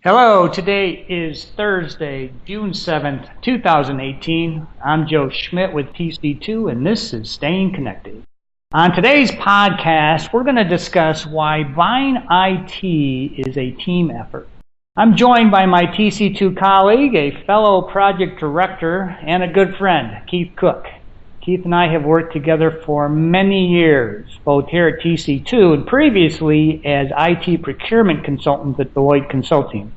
Hello, today is Thursday, June 7th, 2018. I'm Joe Schmidt with TC2, and this is Staying Connected. On today's podcast, we're going to discuss why buying IT is a team effort. I'm joined by my TC2 colleague, a fellow project director, and a good friend, Keith Cook. Keith and I have worked together for many years, both here at TC2 and previously as IT procurement consultants at Deloitte Consulting.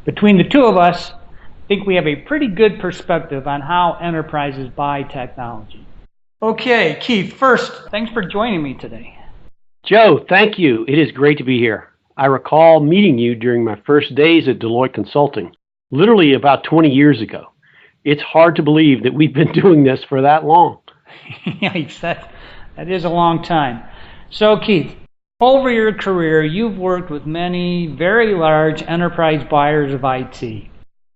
Between the two of us, I think we have a pretty good perspective on how enterprises buy technology. Okay, Keith, first, thanks for joining me today. Joe, thank you. It is great to be here. I recall meeting you during my first days at Deloitte Consulting, literally about 20 years ago. It's hard to believe that we've been doing this for that long. Yikes, that is a long time. So, Keith, over your career, you've worked with many very large enterprise buyers of IT.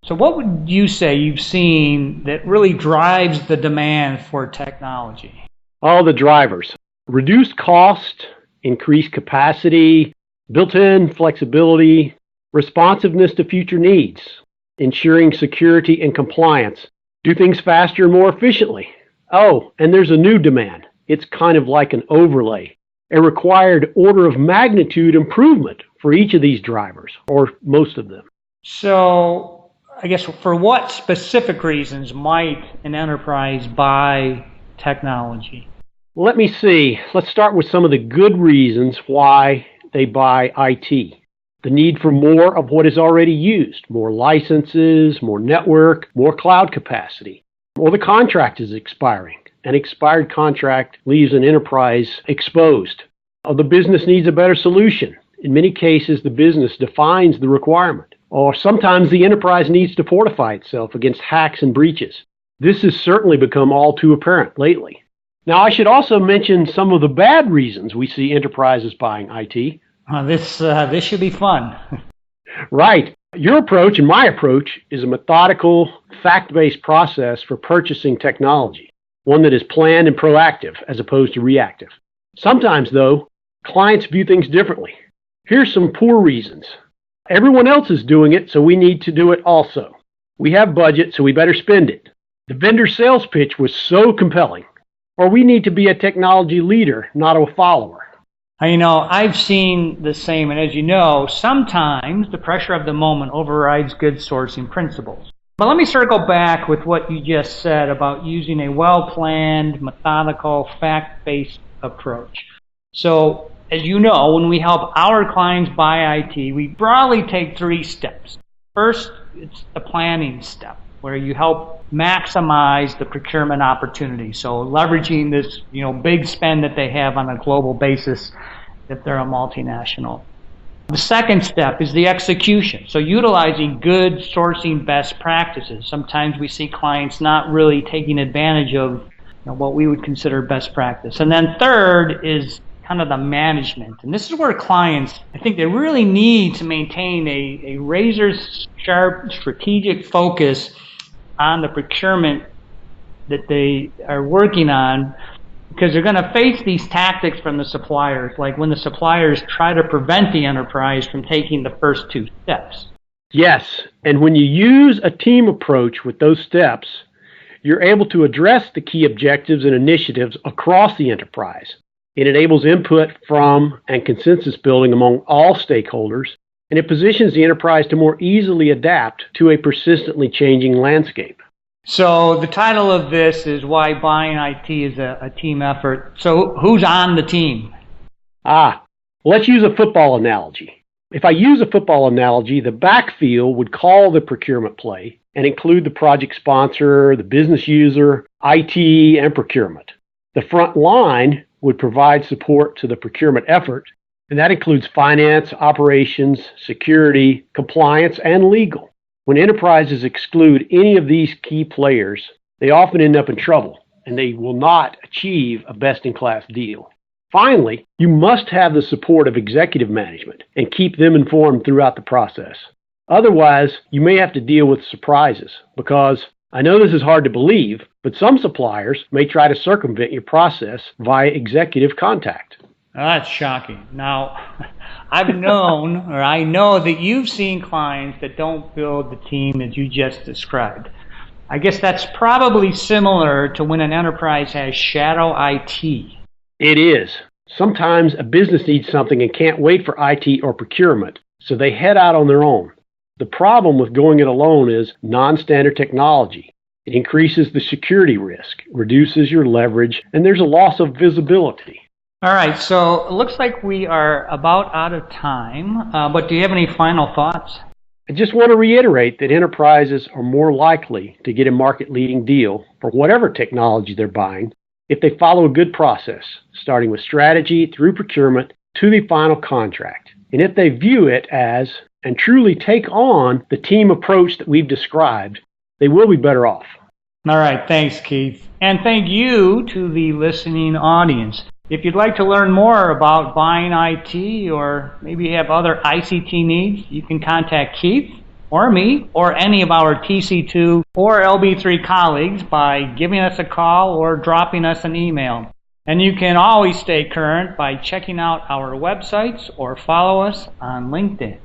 So what would you say you've seen that really drives the demand for technology? All the drivers. Reduced cost, increased capacity, built-in flexibility, responsiveness to future needs, ensuring security and compliance, do things faster and more efficiently. Oh, and there's a new demand. It's kind of like an overlay, a required order of magnitude improvement for each of these drivers, or most of them. So, I guess for what specific reasons might an enterprise buy technology? Let me see. Let's start with some of the good reasons why they buy IT. The need for more of what is already used, more licenses, more network, more cloud capacity. Or the contract is expiring. An expired contract leaves an enterprise exposed. Or the business needs a better solution. In many cases, the business defines the requirement. Or sometimes the enterprise needs to fortify itself against hacks and breaches. This has certainly become all too apparent lately. Now, I should also mention some of the bad reasons we see enterprises buying IT. This should be fun. Right. Your approach and my approach is a methodical, fact-based process for purchasing technology, one that is planned and proactive as opposed to reactive. Sometimes, though, clients view things differently. Here's some poor reasons. Everyone else is doing it, so we need to do it also. We have budget, so we better spend it. The vendor sales pitch was so compelling. Or we need to be a technology leader, not a follower. I've seen the same, and as you know, sometimes the pressure of the moment overrides good sourcing principles. But let me circle back with what you just said about using a well-planned, methodical, fact-based approach. So, as you know, when we help our clients buy IT, we broadly take 3 steps. First, it's the planning step, where you help maximize the procurement opportunity. So leveraging this, big spend that they have on a global basis if they're a multinational. The second step is the execution. So utilizing good sourcing best practices. Sometimes we see clients not really taking advantage of what we would consider best practice. And then third is kind of the management. And this is where clients, I think they really need to maintain a razor-sharp strategic focus on the procurement that they are working on, because they're going to face these tactics from the suppliers, like when the suppliers try to prevent the enterprise from taking the first 2 steps. Yes, and when you use a team approach with those steps, you're able to address the key objectives and initiatives across the enterprise. It enables input from and consensus building among all stakeholders, and it positions the enterprise to more easily adapt to a persistently changing landscape. So the title of this is Why Buying IT is a Team Effort. So who's on the team? Let's use a football analogy. If I use a football analogy, the backfield would call the procurement play and include the project sponsor, the business user, IT, and procurement. The front line would provide support to the procurement effort, and that includes finance, operations, security, compliance, and legal. When enterprises exclude any of these key players, they often end up in trouble, and they will not achieve a best-in-class deal. Finally, you must have the support of executive management and keep them informed throughout the process. Otherwise, you may have to deal with surprises, because I know this is hard to believe, but some suppliers may try to circumvent your process via executive contact. That's shocking. Now, I've known, or I know that you've seen clients that don't build the team as you just described. I guess that's probably similar to when an enterprise has shadow IT. It is. Sometimes a business needs something and can't wait for IT or procurement, so they head out on their own. The problem with going it alone is non-standard technology. It increases the security risk, reduces your leverage, and there's a loss of visibility. All right, so it looks like we are about out of time, but do you have any final thoughts? I just want to reiterate that enterprises are more likely to get a market-leading deal for whatever technology they're buying if they follow a good process, starting with strategy through procurement to the final contract. And if they view it as and truly take on the team approach that we've described, they will be better off. All right, thanks, Keith. And thank you to the listening audience. If you'd like to learn more about buying IT or maybe you have other ICT needs, you can contact Keith or me or any of our TC2 or LB3 colleagues by giving us a call or dropping us an email. And you can always stay current by checking out our websites or follow us on LinkedIn.